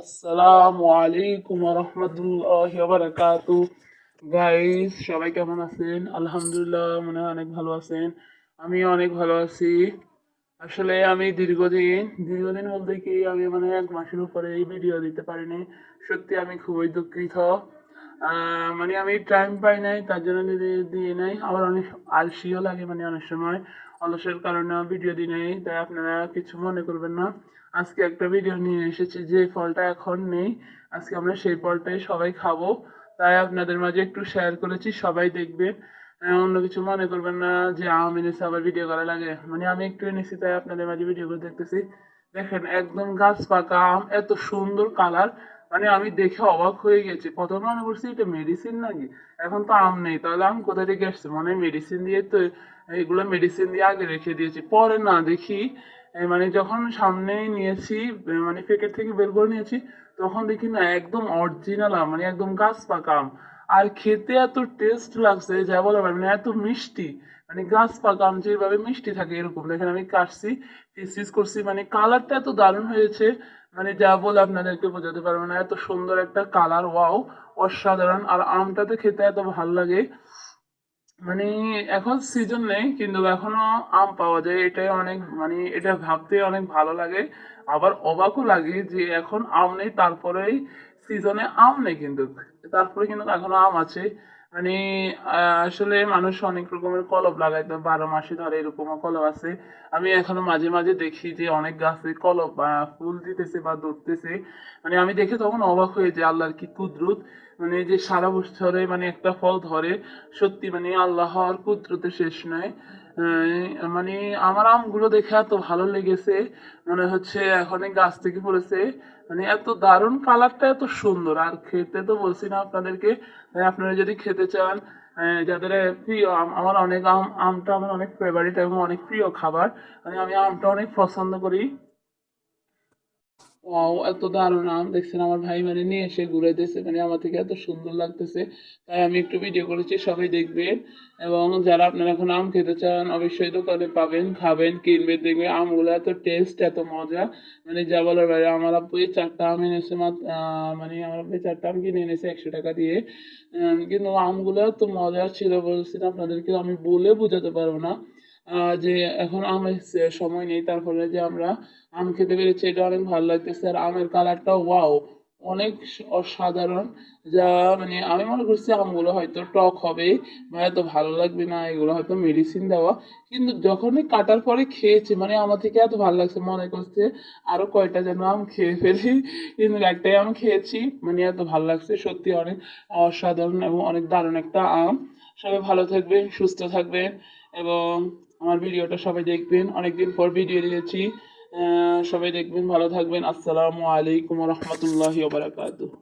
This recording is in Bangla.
আসসালামু আলাইকুম রহমতুল্লাহি ওয়া বারাকাতু। গাইস, সবাই কেমন আছেন? আলহামদুলিল্লাহ, মনে হয় অনেক ভালো আছেন। আমি অনেক ভালো আছি। আসলে আমি দীর্ঘদিন বলতে কি আমি মানে 1 মাসের উপরে এই ভিডিও দিতে পারিনি। সত্যি আমি খুবই দুঃখিত। মানে আমি টাইম পাই নাই, তার জন্য দিয়ে নাই। আবার অনেক আলসিও লাগে, মানে অনেক সময় অলসের কারণে ভিডিও দিই নাই। তাই আপনারা কিছু মনে করবেন না। আজকে একটা ভিডিও নিয়ে এসেছি, যে ফলটা এখন নেই, আজকে আমরা সেই ফলটাই সবাই খাবো। তাই আপনাদের মাঝে একটু শেয়ার করেছি, সবাই দেখবেন। অন্য কিছু মনে করবেন না যে আম এনেছে আবার ভিডিও করা লাগে। মানে আমি একটু এনেছি, তাই আপনাদের মাঝে ভিডিও করে দেখতেছি। দেখেন, একদম গাছ পাকা আম, এত সুন্দর কালার। মানে আমি দেখে অবাক হয়ে গেছি। প্রথমে মনে করছি এটা মেডিসিন নাকি, এখন তো আম নেই, তাহলে আম কোথা থেকে আসছে? মানে মেডিসিন দিয়ে তো, এইগুলো মেডিসিন দিয়ে আগে রেখে দিয়েছি। পরে না দেখি, মানে যখন সামনে নিয়েছি, মানে প্যাকেট থেকে বের করে নিয়েছি, তখন দেখি না একদম অরিজিনাল আম, মানে একদম গাছ পাকা আম। আর খেতে এত টেস্ট লাগছে যা বলার বাইরে, মানে এত মিষ্টি। মানে গাছ পাকা আম যেভাবে মিষ্টি থাকে এরকম। দেখেন আমি কাটছি, পিস করছি, মানে কালারটা এত দারুণ হয়েছে, মানে যা বলে আপনাদেরকে বোঝাতে পারবো না। এত সুন্দর একটা কালার, ওয়াও, অসাধারণ। আর আমটাতে খেতে এত ভালো লাগে। মানে এখন সিজন নেই, কিন্তু এখনো আম পাওয়া যায়, এটাই অনেক, মানে এটা ভাবতে অনেক ভালো লাগে। আবার অবাকও লাগে যে এখন আম নেই, তারপরেই সিজনে আম নেই, কিন্তু তারপরে কিন্তু এখনো আম আছে। মানে আসলে মানুষ অনেক রকমের কলব লাগায়, তো 12 মাসে ধরে এরকমও কলব আছে। আমি এখনো মাঝে মাঝে দেখি যে অনেক গাছে কলব ফুল দিতেছে বা ধরতেছে। মানে আমি দেখে তখন অবাক হয়ে যে আল্লাহর কি কুদরত। মানে যে সারা বছরে মানে একটা ফল ধরে, সত্যি মানে আল্লাহর কুদরতের শেষ নয়। মানে আমার আমগুলো দেখে এত ভালো লেগেছে, মনে হচ্ছে এখনই গাছ থেকে পড়েছে। মানে এত দারুণ, কালারটা এত সুন্দর। আর খেতে তো বলছি না আপনাদেরকে। তাই আপনারা যদি খেতে চান, যাদের প্রিয় আম, আমার অনেক আমটা আমার অনেক ফেভারিট এবং অনেক প্রিয় খাবার। মানে আমি আমটা অনেক পছন্দ করি। ওয়াও, এত দারুণ আম! দেখছেন আমার ভাই মানে নিয়ে এসে ঘুরাইতেছে, মানে আমার থেকে এত সুন্দর লাগতেছে। তাই আমি একটু ভিডিও করেছি, সবাই দেখবেন। এবং যারা আপনারা এখন আম খেতে চান, অবশ্যই দোকানে পাবেন, খাবেন, কিনবেন, দেখবেন আমগুলো এত টেস্ট, এত মজা। মানে যা বলার বাইরে। আমার আব্বু এই 4টা আম এনেছে মাত্র, মানে আমার আব্বু এই 4টা আম কিনে এনেছে 100 টাকা দিয়ে। কিন্তু আমগুলো এত মজা ছিল, বলছি না আপনাদেরকে, আমি বলে বোঝাতে পারবো না। যে এখন আমের সময় নেই, তারপরে যে আমরা আম খেতে পেরেছি, এটা অনেক ভালো লাগতেছে। আর আমের কালারটা ওয়াও, অনেক অসাধারণ। যা মানে আমি মনে করছি আমগুলো হয়তো টক হবে বা এত ভালো লাগবে না, এগুলো হয়তো মেডিসিন দেওয়া। কিন্তু যখনই কাটার পরে খেয়েছি, মানে আমার থেকে এত ভালো লাগছে, মনে করছে আরো কয়টা যেন আম খেয়ে ফেলি। কিন্তু একটাই আম খেয়েছি, মানে এত ভালো লাগছে, সত্যি অনেক অসাধারণ এবং অনেক দারুণ একটা আম। সবাই ভালো থাকবেন, সুস্থ থাকবেন, এবং আমার ভিডিওটা সবাই দেখবেন। অনেকদিন পর ভিডিও দিয়েছি। সবাই দেখবেন, ভালো থাকবেন। আসসালামু আলাইকুম রহমতুল্লাহি ওয়া বারাকাতুহু।